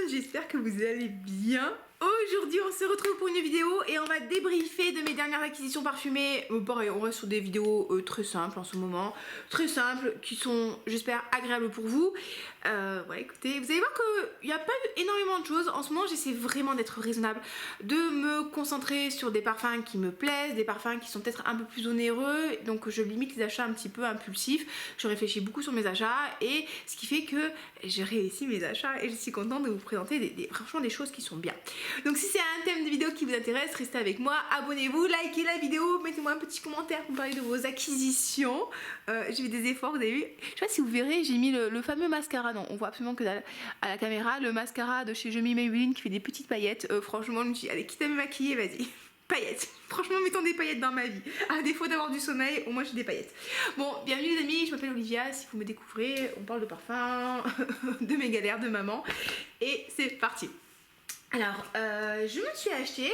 j'espère que vous allez bien. Aujourd'hui on se retrouve pour une vidéo et on va débriefer de mes dernières acquisitions parfumées. Pareil, on reste sur des vidéos très simples en ce moment, très simples, qui sont j'espère agréables pour vous. Ouais, écoutez, vous allez voir qu'il n'y a pas eu énormément de choses. En ce moment j'essaie vraiment d'être raisonnable, de me concentrer sur des parfums qui me plaisent, des parfums qui sont peut-être un peu plus onéreux, donc je limite les achats un petit peu impulsifs. Je réfléchis beaucoup sur mes achats et ce qui fait que j'ai réussi mes achats et je suis contente de vous présenter franchement des choses qui sont bien. Donc si c'est un thème de vidéo qui vous intéresse, restez avec moi, abonnez-vous, likez la vidéo, mettez-moi un petit commentaire pour me parler de vos acquisitions. J'ai fait des efforts, vous avez vu. Je sais pas si vous verrez, j'ai mis le fameux mascara, non on voit absolument que à la caméra, le mascara de chez Je Me Maybelline qui fait des petites paillettes. Franchement je me dis, allez quitte à me maquiller, vas-y. Paillettes, franchement mettons des paillettes dans ma vie. À défaut d'avoir du sommeil, au moins j'ai des paillettes. Bon, bienvenue les amis, je m'appelle Olivia, si vous me découvrez, on parle de parfum, de mes galères de maman. Et c'est parti. Alors, je me suis acheté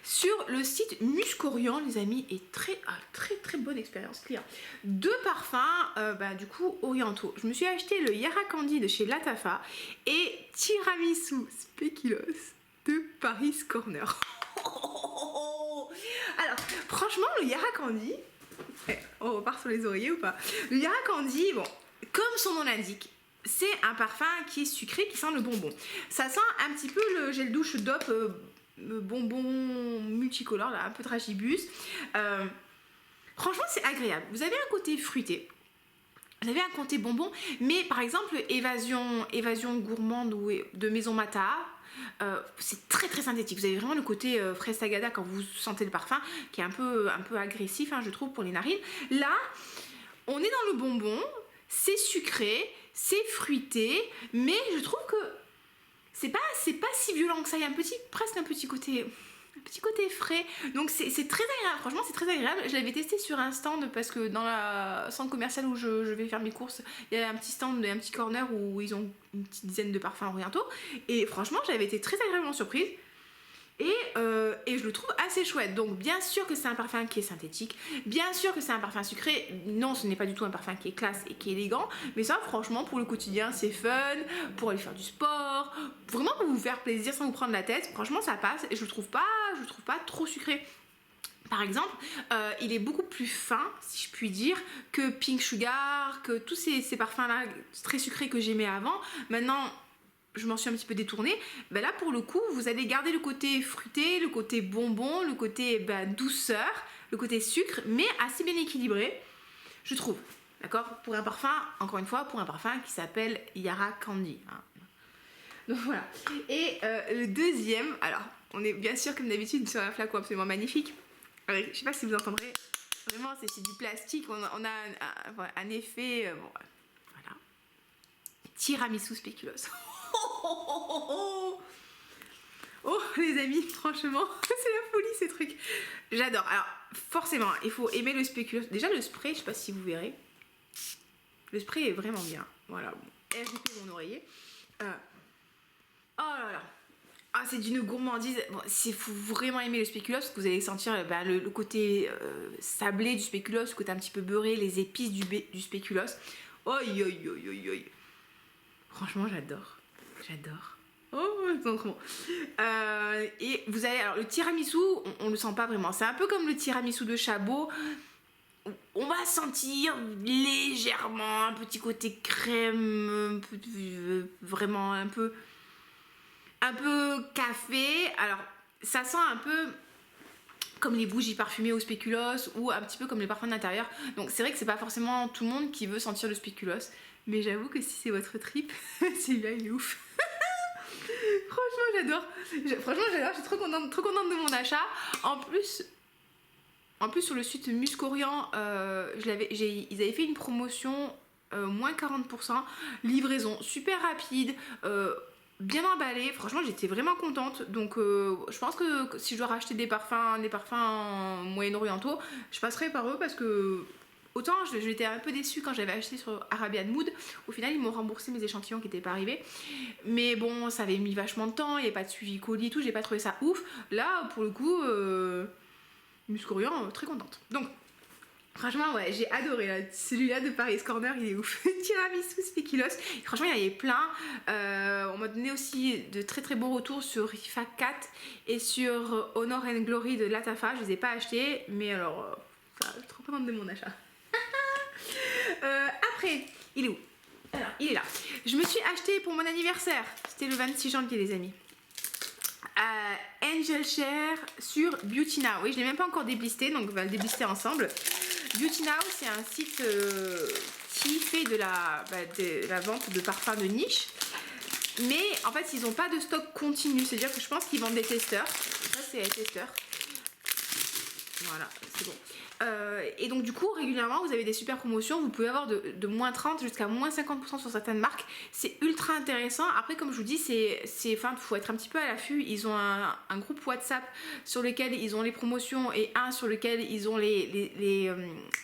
sur le site Muscorian, les amis, et très bonne expérience client. Deux parfums, du coup, orientaux. Je me suis acheté le Yara Candy de chez Latafa et Tiramisu Speculoos de Paris Corner. Alors, franchement, le Yara Candy, on repart sur les oreillers ou pas? Le Yara Candy, bon, comme son nom l'indique, c'est un parfum qui est sucré, qui sent le bonbon. Ça sent un petit peu le gel douche DOP bonbon multicolore, là, un peu dragibus. Franchement, c'est agréable. Vous avez un côté fruité. Vous avez un côté bonbon, mais par exemple, Évasion gourmande ou de Maison Mata, c'est très synthétique. Vous avez vraiment le côté fraise tagada quand vous sentez le parfum, qui est un peu agressif, hein, je trouve, pour les narines. Là, on est dans le bonbon, c'est sucré, c'est fruité, mais je trouve que c'est pas si violent que ça. Il y a presque un petit côté frais, donc c'est très agréable. Franchement c'est très agréable. Je l'avais testé sur un stand parce que dans la centre commercial où je vais faire mes courses, il y a un petit stand, un petit corner où ils ont une petite dizaine de parfums orientaux et franchement j'avais été très agréablement surprise. Et je le trouve assez chouette. Donc bien sûr que c'est un parfum qui est synthétique, bien sûr que c'est un parfum sucré. Non, ce n'est pas du tout un parfum qui est classe et qui est élégant, mais ça franchement pour le quotidien c'est fun, pour aller faire du sport, vraiment pour vous faire plaisir sans vous prendre la tête. Franchement ça passe et je le trouve pas trop sucré. Par exemple, il est beaucoup plus fin, si je puis dire, que Pink Sugar, que tous ces parfums-là très sucrés que j'aimais avant. Maintenant, je m'en suis un petit peu détournée. Ben là, pour le coup, vous allez garder le côté fruité, le côté bonbon, le côté douceur, le côté sucre, mais assez bien équilibré, je trouve. D'accord? Pour un parfum, encore une fois, pour un parfum qui s'appelle Yara Candy. Hein. Donc voilà. Et le deuxième, alors, on est bien sûr comme d'habitude sur un flacon absolument magnifique. Alors, je sais pas si vous entendrez, vraiment c'est du plastique, on a un effet, bon, voilà. Tiramisu Speculoos. Oh les amis, franchement, c'est la folie ces trucs. J'adore. Alors forcément, il faut aimer le spéculoos. Déjà le spray, je sais pas si vous verrez. Le spray est vraiment bien. Voilà, bon. RIP mon oreiller. Oh là là. Ah, c'est d'une gourmandise. Bon, si vous vraiment aimez le spéculoos, vous allez sentir le côté sablé du spéculoos, le côté un petit peu beurré, les épices du spéculoos. Oi. Franchement, j'adore. Oh, c'est trop bon. Et vous allez, alors le tiramisu, on le sent pas vraiment. C'est un peu comme le tiramisu de Chabot. On va sentir légèrement un petit côté crème, vraiment un peu café. Alors ça sent un peu comme les bougies parfumées au spéculoos ou un petit peu comme les parfums d'intérieur. Donc c'est vrai que c'est pas forcément tout le monde qui veut sentir le spéculoos, mais j'avoue que si c'est votre trip, celui-là il est ouf. Franchement j'adore, je suis trop contente de mon achat. En plus sur le site Muscorian, ils avaient fait une promotion moins 40%, livraison super rapide, bien emballé. Franchement j'étais vraiment contente. Donc je pense que si je dois racheter des parfums moyen-orientaux, je passerai par eux parce que autant j'étais un peu déçue quand j'avais acheté sur Arabian Mood. Au final ils m'ont remboursé mes échantillons qui n'étaient pas arrivés, mais bon ça avait mis vachement de temps, il n'y avait pas de suivi colis et tout, j'ai pas trouvé ça ouf. Là pour le coup Muscorian, très contente. Donc Franchement, ouais, j'ai adoré là. Celui-là de Paris Corner, il est ouf. Tiramisu spéculoos. Franchement, il y en avait plein. On m'a donné aussi de très très bons retours sur Rifa 4 et sur Honor and Glory de Latafa. Je les ai pas achetés, mais alors, ça, je suis trop contente de mon achat. Après, il est où? Alors, il est là. Je me suis acheté pour mon anniversaire. C'était le 26 janvier, les amis. Angel Share sur Beauty Now. Oui, je l'ai même pas encore déblisté, donc on va le déblister ensemble. Beauty Now, c'est un site qui fait de la vente de parfums de niche. Mais en fait, ils n'ont pas de stock continu. C'est-à-dire que je pense qu'ils vendent des testeurs. Ça, c'est les testeurs. Voilà, c'est bon. Et donc du coup régulièrement vous avez des super promotions, vous pouvez avoir de moins 30 jusqu'à moins 50% sur certaines marques, c'est ultra intéressant. Après comme je vous dis faut être un petit peu à l'affût. Ils ont un groupe WhatsApp sur lequel ils ont les promotions et un sur lequel ils ont les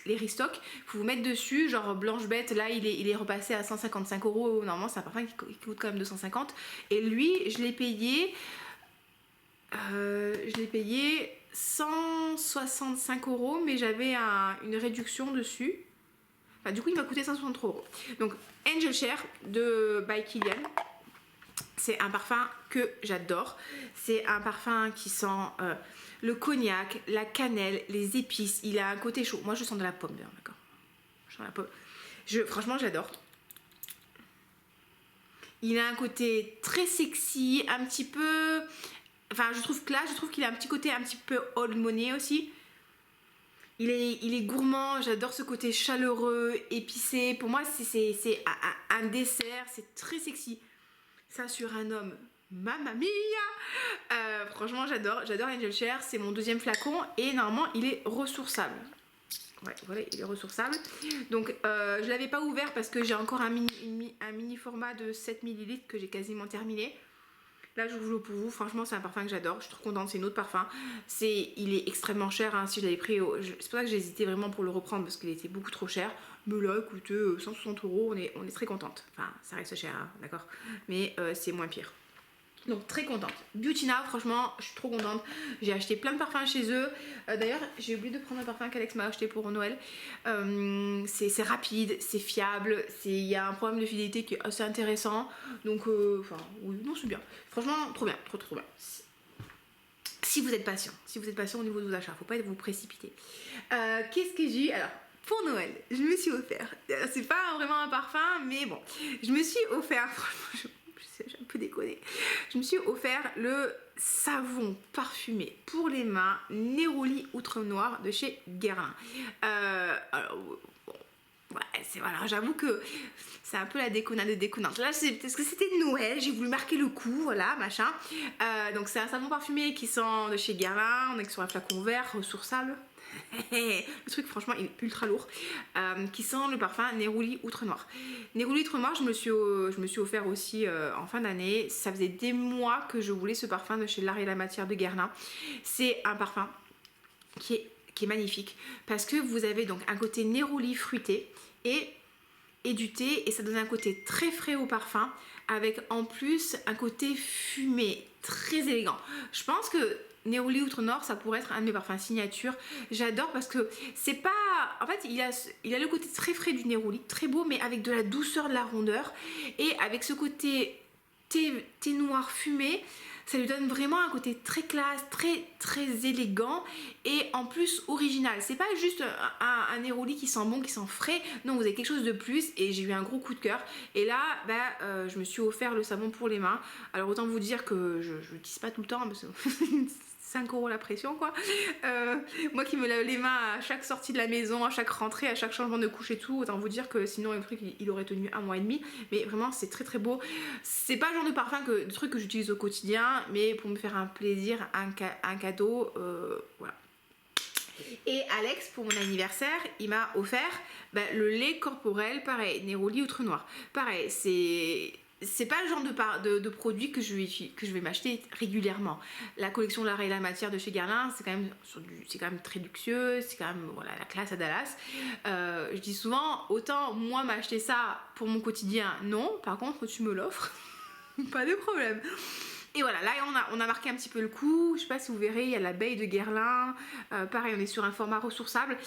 restocks. Faut vous mettre dessus, genre Blanche Bête là il est repassé à 155 €. Normalement c'est un parfum qui coûte quand même 250 et lui je l'ai payé 165 €, mais j'avais une réduction dessus. Enfin, du coup, il m'a coûté 163 €. Donc, Angel Share de by Kilian. C'est un parfum que j'adore. C'est un parfum qui sent le cognac, la cannelle, les épices. Il a un côté chaud. Moi, je sens de la pomme, d'accord. Je sens la pomme. Franchement, j'adore. Il a un côté très sexy, un petit peu... Enfin, je trouve qu'il a un petit côté un petit peu old money aussi. Il est gourmand, j'adore ce côté chaleureux, épicé. Pour moi, c'est un dessert, c'est très sexy. Ça sur un homme, mamma mia. Franchement, j'adore Angel Share, c'est mon deuxième flacon et normalement, il est ressourçable. Ouais, voilà, il est ressourçable. Donc, je l'avais pas ouvert parce que j'ai encore un mini format de 7 ml que j'ai quasiment terminé. Là, je vous le pour vous. Franchement, c'est un parfum que j'adore. Je suis trop contente. C'est un autre parfum. Il est extrêmement cher. Hein, si je l'avais pris, c'est pour ça que j'ai hésité vraiment pour le reprendre parce qu'il était beaucoup trop cher. Mais là, écoutez, 160 €, on est très contente. Enfin, ça reste cher, hein, d'accord. Mais c'est moins pire. Donc très contente. Beauty Now, franchement, je suis trop contente. J'ai acheté plein de parfums chez eux. D'ailleurs, j'ai oublié de prendre un parfum qu'Alex m'a acheté pour Noël. C'est rapide, c'est fiable. Il y a un problème de fidélité qui est assez intéressant. Donc, oui, non, c'est bien. Franchement, trop bien, trop bien. Si vous êtes patient au niveau de vos achats, faut pas vous précipiter. Qu'est-ce que j'ai? Alors, pour Noël, je me suis offert. C'est pas vraiment un parfum, mais bon, je me suis offert. Franchement, j'ai un peu déconné. Je me suis offert le savon parfumé pour les mains Neroli Outre Noir de chez Guerlain. Alors, bon, ouais, voilà, j'avoue que c'est un peu la déconnade de déconnante. Là, c'est parce que c'était Noël, j'ai voulu marquer le coup, voilà, machin. Donc, c'est un savon parfumé qui sent de chez Guerlain. On est sur un flacon vert, ressourçable. Le truc franchement il est ultra lourd, qui sent le parfum Neroli Outre Noir. Neroli Outre Noir, je me suis offert aussi en fin d'année. Ça faisait des mois que je voulais ce parfum de chez L'Art et la Matière de Guerlain. C'est un parfum qui est magnifique parce que vous avez donc un côté Neroli fruité et du thé, et ça donne un côté très frais au parfum avec en plus un côté fumé très élégant. Je pense que Neroli Outre Noir, ça pourrait être un de mes parfums signature. J'adore parce que c'est pas... En fait, il a le côté très frais du Neroli, très beau, mais avec de la douceur, de la rondeur. Et avec ce côté thé noir fumé, ça lui donne vraiment un côté très classe, très élégant et en plus original. C'est pas juste un Neroli qui sent bon, qui sent frais. Non, vous avez quelque chose de plus et j'ai eu un gros coup de cœur. Et là, je me suis offert le savon pour les mains. Alors autant vous dire que je l'utilise pas tout le temps parce que 5 € la pression quoi. Moi qui me lave les mains à chaque sortie de la maison, à chaque rentrée, à chaque changement de couche et tout, autant vous dire que sinon le truc il aurait tenu 1 mois et demi. Mais vraiment c'est très beau. C'est pas le genre de parfum de truc que j'utilise au quotidien, mais pour me faire un plaisir, un cadeau, voilà. Et Alex, pour mon anniversaire, il m'a offert le lait corporel, pareil, Neroli Outre Noir. Pareil, c'est pas le genre de produit que je vais m'acheter régulièrement. La collection L'Art et la Matière de chez Guerlain, c'est quand même très luxueux, c'est quand même voilà, la classe à Dallas. Je dis souvent, autant moi m'acheter ça pour mon quotidien, non. Par contre, tu me l'offres, pas de problème. Et voilà, là on a marqué un petit peu le coup. Je sais pas si vous verrez, il y a l'abeille de Guerlain. Pareil, on est sur un format ressourçable.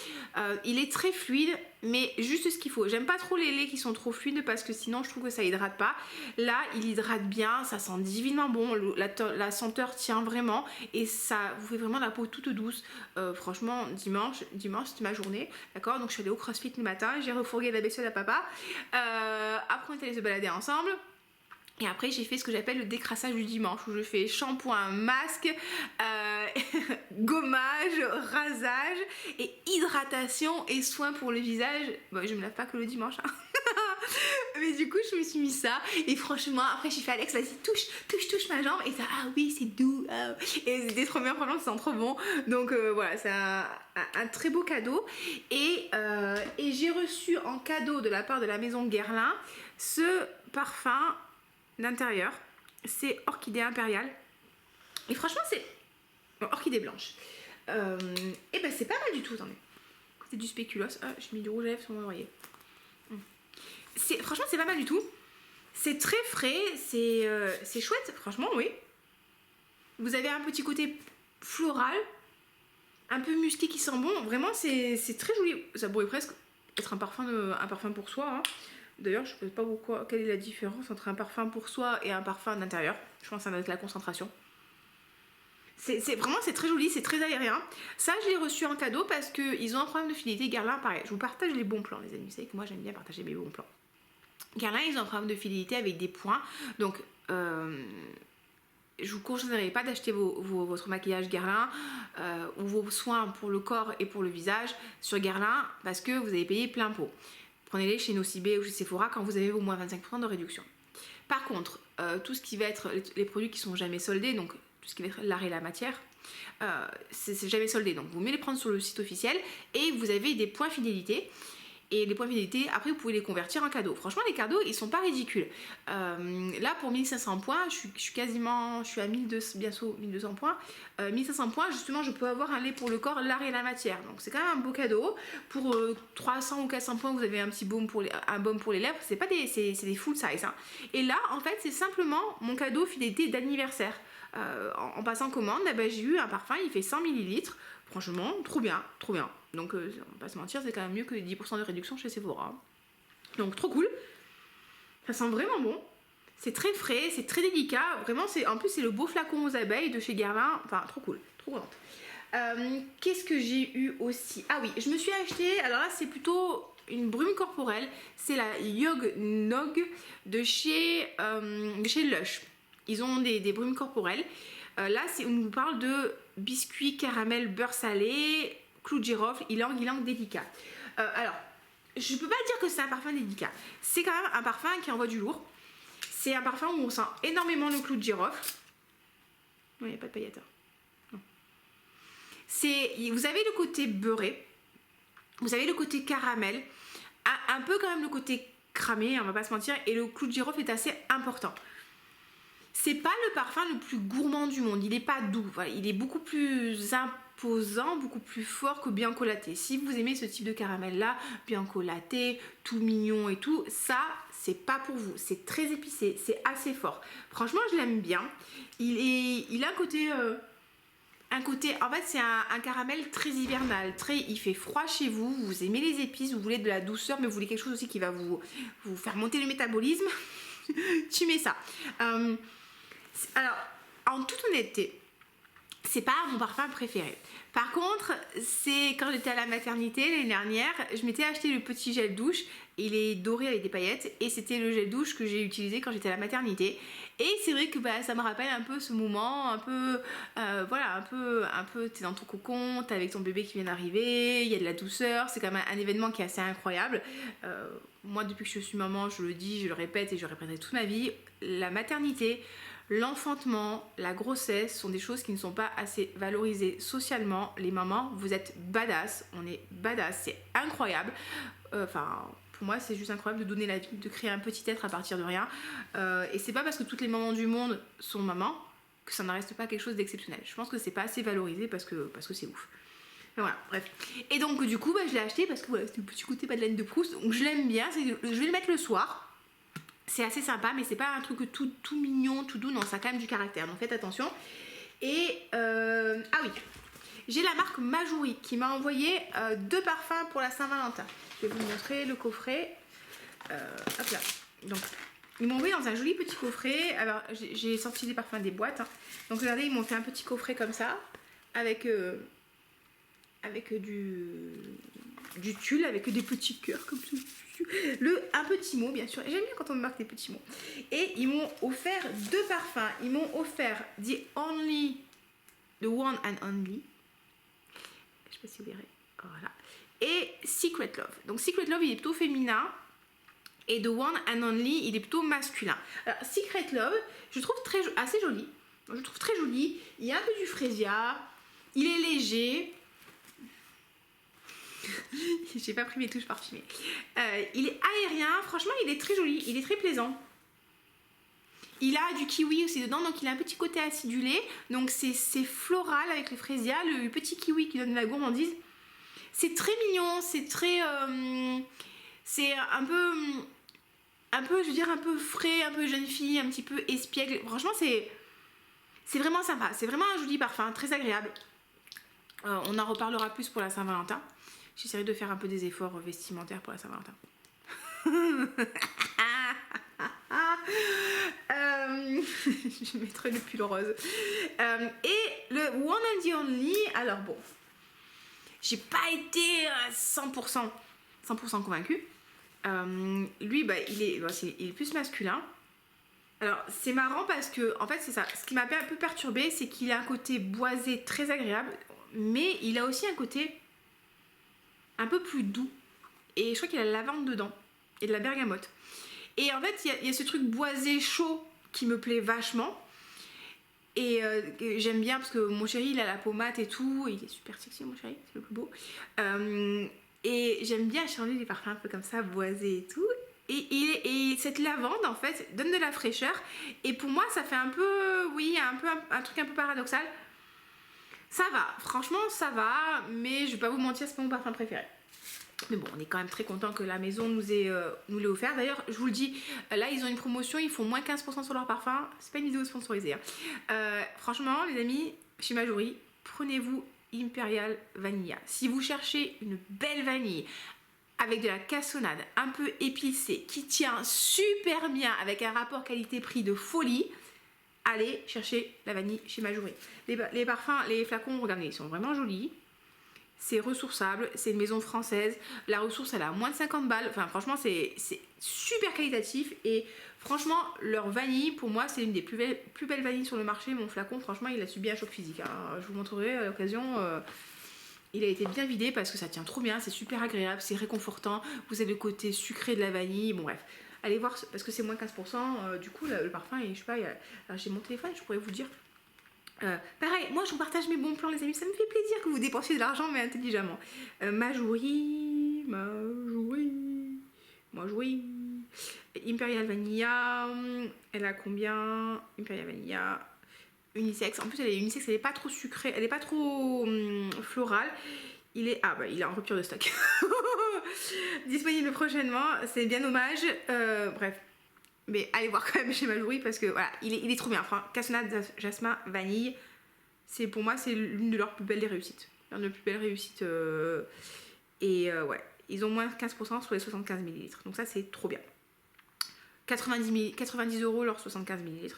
Il est très fluide, mais juste ce qu'il faut. J'aime pas trop les laits qui sont trop fluides parce que sinon je trouve que ça hydrate pas. Là, il hydrate bien, ça sent divinement bon. La senteur tient vraiment et ça vous fait vraiment la peau toute douce. Franchement, dimanche c'était ma journée. D'accord, donc je suis allée au CrossFit le matin, j'ai refourgué la baisselle à papa. Après, on est allé se balader ensemble. Et après j'ai fait ce que j'appelle le décrassage du dimanche où je fais shampoing, masque, gommage, rasage et hydratation et soins pour le visage. Bon, je me lave pas que le dimanche hein. Mais du coup je me suis mis ça et franchement après j'ai fait Alex vas-y touche ma jambe et ça ah oui c'est doux et c'était trop bien franchement ça sent trop bon donc voilà c'est un très beau cadeau et j'ai reçu en cadeau de la part de la maison Guerlain ce parfum d'intérieur, c'est Orchidée Impériale et franchement c'est orchidée blanche et ben c'est pas mal du tout, attendez, c'est du spéculoos, j'ai mis du rouge à lèvres sur mon oreiller, franchement c'est pas mal du tout, c'est très frais, c'est chouette franchement oui, vous avez un petit côté floral un peu musqué qui sent bon, vraiment c'est très joli, ça pourrait presque être un parfum pour soi hein. D'ailleurs, je ne sais pas pourquoi, quelle est la différence entre un parfum pour soi et un parfum d'intérieur. Je pense que ça va être la concentration. Vraiment, c'est très joli, c'est très aérien. Ça, je l'ai reçu en cadeau parce qu'ils ont un programme de fidélité. Guerlain, pareil. Je vous partage les bons plans, les amis. Vous savez que moi, j'aime bien partager mes bons plans. Guerlain, ils ont un programme de fidélité avec des points. Donc, je vous conseillerais pas d'acheter votre maquillage Guerlain ou vos soins pour le corps et pour le visage sur Guerlain parce que vous avez payé plein pot. Prenez-les chez Nocibé ou chez Sephora quand vous avez au moins 25% de réduction. Par contre, tout ce qui va être les produits qui sont jamais soldés, donc tout ce qui va être l'art et la matière, c'est jamais soldé. Donc vous mettez les prendre sur le site officiel et vous avez des points fidélité. Et les points fidélité, après vous pouvez les convertir en cadeaux. Franchement, les cadeaux, ils sont pas ridicules. Là, pour 1500 points, je suis à 1200, bientôt 1200 points. 1500 points, justement, je peux avoir un lait pour le corps, l'art et la matière. Donc, c'est quand même un beau cadeau. Pour 300 ou 400 points, vous avez un petit baume pour les lèvres. C'est pas des, c'est des full size. Hein. Et là, en fait, c'est simplement mon cadeau fidélité d'anniversaire. En passant commande, j'ai eu un parfum, il fait 100 ml. Franchement, trop bien, trop bien. Donc, on va pas se mentir, c'est quand même mieux que les 10% de réduction chez Sephora. Donc, trop cool. Ça sent vraiment bon. C'est très frais, c'est très délicat. Vraiment, en plus, c'est le beau flacon aux abeilles de chez Guerlain. Enfin, trop cool, trop contente. Qu'est-ce que j'ai eu aussi? Ah oui, je me suis acheté, alors là, c'est plutôt une brume corporelle. C'est la Yog Nog de chez Lush. Ils ont des brumes corporelles. Là, on nous parle de biscuit, caramel, beurre salé, clou de girofle, ylang délicat. Alors, je peux pas dire que c'est un parfum délicat. C'est quand même un parfum qui envoie du lourd. C'est un parfum où on sent énormément le clou de girofle. Non, il n'y a pas de paillettes. Non. Vous avez le côté beurré. Vous avez le côté caramel. Un peu quand même le côté cramé, on va pas se mentir. Et le clou de girofle est assez important. C'est pas le parfum le plus gourmand du monde, il est pas doux, voilà, il est beaucoup plus imposant, beaucoup plus fort que Bianco Latte. Si vous aimez ce type de caramel là, Bianco Latte, tout mignon et tout, ça c'est pas pour vous, c'est très épicé, c'est assez fort. Franchement je l'aime bien, il a un côté, en fait c'est un caramel très hivernal, il fait froid chez vous, vous aimez les épices, vous voulez de la douceur mais vous voulez quelque chose aussi qui va vous faire monter le métabolisme, tu mets ça. Alors, en toute honnêteté, c'est pas mon parfum préféré. Par contre, c'est quand j'étais à la maternité l'année dernière, je m'étais acheté le petit gel douche. Il est doré avec des paillettes et c'était le gel douche que j'ai utilisé quand j'étais à la maternité. Et c'est vrai que ça me rappelle un peu ce moment, un peu, t'es dans ton cocon, t'es avec ton bébé qui vient d'arriver, il y a de la douceur, c'est quand même un événement qui est assez incroyable. Moi, depuis que je suis maman, je le dis, je le répète et je le répéterai toute ma vie, la maternité, l'enfantement, la grossesse sont des choses qui ne sont pas assez valorisées socialement. Les mamans, vous êtes badass, on est badass, c'est incroyable. Pour moi, c'est juste incroyable de donner la vie, de créer un petit être à partir de rien. Et c'est pas parce que toutes les mamans du monde sont mamans que ça ne reste pas quelque chose d'exceptionnel. Je pense que c'est pas assez valorisé parce que c'est ouf. Mais voilà, bref. Et donc, du coup, je l'ai acheté parce que voilà, c'était le petit côté Madeleine de Proust. Donc, je l'aime bien. Je vais le mettre le soir. C'est assez sympa, mais c'est pas un truc tout mignon, tout doux, non, ça a quand même du caractère, donc faites attention. Et ah oui, j'ai la marque Majouri qui m'a envoyé 2 parfums pour la Saint-Valentin. Je vais vous montrer le coffret. Hop là. Donc, ils m'ont envoyé dans un joli petit coffret. Alors, j'ai sorti des parfums des boîtes. Hein. Donc, regardez, ils m'ont fait un petit coffret comme ça, avec du tulle, avec des petits cœurs comme ça. Un petit mot, bien sûr. Et j'aime bien quand on me marque des petits mots. Et ils m'ont offert 2 parfums. Ils m'ont offert The One and Only. Je sais pas si vous verrez. Voilà. Et Secret Love. Donc Secret Love, il est plutôt féminin. Et The One and Only, il est plutôt masculin. Alors Secret Love, je trouve assez joli. Je trouve très joli. Il y a un peu du frésia. Il est léger. J'ai pas pris mes touches parfumées. Il est aérien. Franchement, il est très joli. Il est très plaisant. Il a du kiwi aussi dedans, donc il a un petit côté acidulé. Donc c'est floral avec le frésia, le petit kiwi qui donne de la gourmandise. C'est très mignon, c'est très... c'est un peu, je veux dire, un peu frais, un peu jeune fille, un petit peu espiègle. Franchement, c'est vraiment sympa. C'est vraiment un joli parfum, très agréable. On en reparlera plus pour la Saint-Valentin. J'essaierai de faire un peu des efforts vestimentaires pour la Saint-Valentin. Je mettrai le pull rose. Et le One and the Only, alors bon, j'ai pas été 100% convaincue. Lui, bah, il est plus masculin. Alors, c'est marrant parce que, en fait, c'est ça. Ce qui m'a un peu perturbée, c'est qu'il a un côté boisé très agréable, mais il a aussi un côté un peu plus doux. Et je crois qu'il a de la lavande dedans et de la bergamote. Et en fait, il y a ce truc boisé chaud qui me plaît vachement. Et j'aime bien parce que mon chéri, il a la peau mate et tout. Il est super sexy, mon chéri, c'est le plus beau. Et j'aime bien changer des parfums un peu comme ça, boisés et tout. Et cette lavande, en fait, donne de la fraîcheur. Et pour moi, ça fait un peu, oui, un truc un peu paradoxal. Ça va, franchement, ça va. Mais je vais pas vous mentir, c'est pas mon parfum préféré. Mais bon, on est quand même très content que la maison nous l'ait offert. D'ailleurs, je vous le dis, là, ils ont une promotion, ils font moins 15% sur leur parfum. C'est pas une vidéo sponsorisée. Hein. Franchement, les amis, chez Majouri, prenez-vous Imperial Vanilla. Si vous cherchez une belle vanille avec de la cassonade un peu épicée, qui tient super bien avec un rapport qualité-prix de folie, allez chercher la vanille chez Majouri. Les parfums, les flacons, regardez, ils sont vraiment jolis. C'est ressourçable, c'est une maison française. La ressource, elle a moins de 50 balles. Enfin, franchement, c'est super qualitatif. Et franchement, leur vanille, pour moi, c'est une des plus belles vanilles sur le marché. Mon flacon, franchement, il a subi un choc physique. Hein. Je vous montrerai à l'occasion. Il a été bien vidé parce que ça tient trop bien. C'est super agréable, c'est réconfortant. Vous avez le côté sucré de la vanille. Bon, bref. Allez voir, parce que c'est moins 15%. Du coup, le parfum, et je sais pas, j'ai mon téléphone, je pourrais vous dire. Pareil, moi je vous partage mes bons plans, les amis, ça me fait plaisir que vous dépensiez de l'argent mais intelligemment. Majouri, Imperial Vanilla, elle a combien? Imperial Vanilla, unisex, en plus elle est unisex, elle est pas trop sucrée, elle est pas trop florale. Il est en rupture de stock. Disponible prochainement, c'est bien dommage. Bref. Mais allez voir quand même chez Majouri parce que voilà, il est trop bien. Enfin, cassonade, jasmin, vanille, pour moi, c'est l'une de leurs plus belles réussites. L'une de leurs plus belles réussites. Ouais, ils ont moins 15% sur les 75 ml. Donc ça, c'est trop bien. 90 € leurs 75 ml.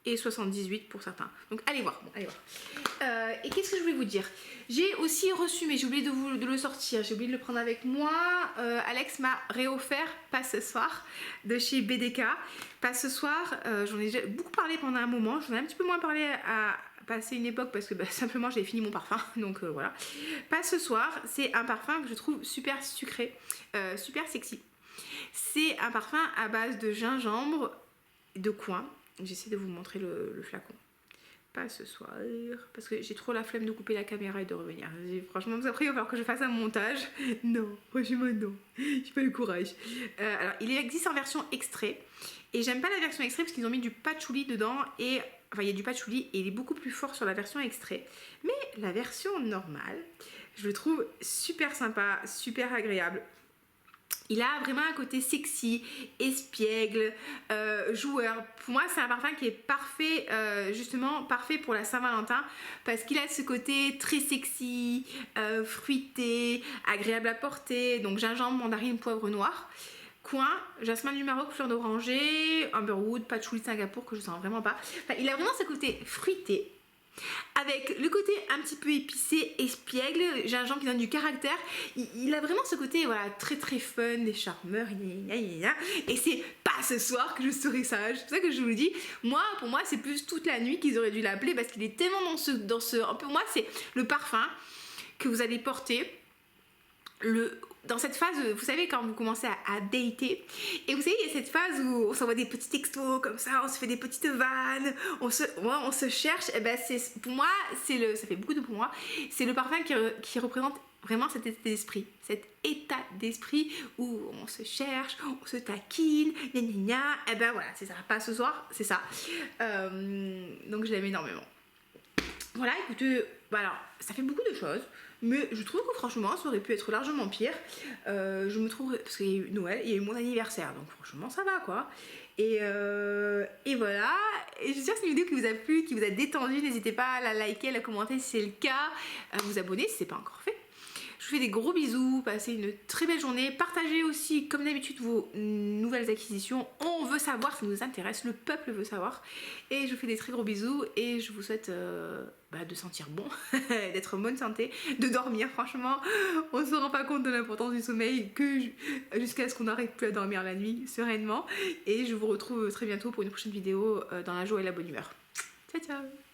Et 78 pour certains. Donc allez voir. Bon, allez voir. Et qu'est-ce que je voulais vous dire? J'ai aussi reçu, mais j'ai oublié de le sortir, j'ai oublié de le prendre avec moi. Alex m'a réoffert Passe ce soir de chez BDK. Passe ce soir, j'en ai déjà beaucoup parlé pendant un moment. J'en ai un petit peu moins parlé à passer une époque parce que simplement j'ai fini mon parfum. Donc voilà. Passe ce soir, c'est un parfum que je trouve super sucré, super sexy. C'est un parfum à base de gingembre, de coin. J'essaie de vous montrer le flacon. Pas ce soir, parce que j'ai trop la flemme de couper la caméra et de revenir. Franchement, après, il va falloir que je fasse un montage. Non, franchement, non. J'ai pas le courage. Alors, il existe en version extrait. Et j'aime pas la version extrait parce qu'ils ont mis du patchouli dedans. Et enfin, il y a du patchouli et il est beaucoup plus fort sur la version extrait. Mais la version normale, je le trouve super sympa, super agréable. Il a vraiment un côté sexy, espiègle, joueur. Pour moi, c'est un parfum qui est parfait, justement parfait pour la Saint-Valentin parce qu'il a ce côté très sexy, fruité, agréable à porter. Donc gingembre, mandarine, poivre noir. Coin, jasmin du Maroc, fleur d'oranger, amberwood, patchouli de Singapour que je sens vraiment pas. Enfin, il a vraiment ce côté fruité. Avec le côté un petit peu épicé, espiègle, gingembre qui donne du caractère. Il a vraiment ce côté voilà, très très fun, des charmeurs, et c'est pas ce soir que je serai sage. C'est pour ça que je vous le dis. Moi, pour moi, c'est plus toute la nuit qu'ils auraient dû l'appeler parce qu'il est tellement dans ce. Pour moi, c'est le parfum que vous allez porter. Dans cette phase, vous savez, quand vous commencez à dater, et vous savez, il y a cette phase où on s'envoie des petits textos comme ça, on se fait des petites vannes, on se cherche, et ben pour moi, ça fait beaucoup de pour moi, c'est le parfum qui représente vraiment cet état d'esprit, où on se cherche, on se taquine, et ben voilà, c'est ça, pas ce soir, c'est ça. Donc je l'aime énormément. Voilà, écoutez, alors, ça fait beaucoup de choses, mais je trouve que franchement, ça aurait pu être largement pire. Je me trouve, parce qu'il y a eu Noël, il y a eu mon anniversaire, donc franchement, ça va quoi. Et voilà, et j'espère que c'est une vidéo qui vous a plu, qui vous a détendu. N'hésitez pas à la liker, à la commenter si c'est le cas, à vous abonner si ce n'est pas encore fait. Je vous fais des gros bisous, passez une très belle journée. Partagez aussi, comme d'habitude, vos nouvelles acquisitions. On veut savoir, ça nous intéresse, le peuple veut savoir. Et je vous fais des très gros bisous et je vous souhaite de sentir bon, d'être en bonne santé, de dormir. Franchement, on ne se rend pas compte de l'importance du sommeil que jusqu'à ce qu'on n'arrive plus à dormir la nuit sereinement. Et je vous retrouve très bientôt pour une prochaine vidéo dans la joie et la bonne humeur. Ciao, ciao!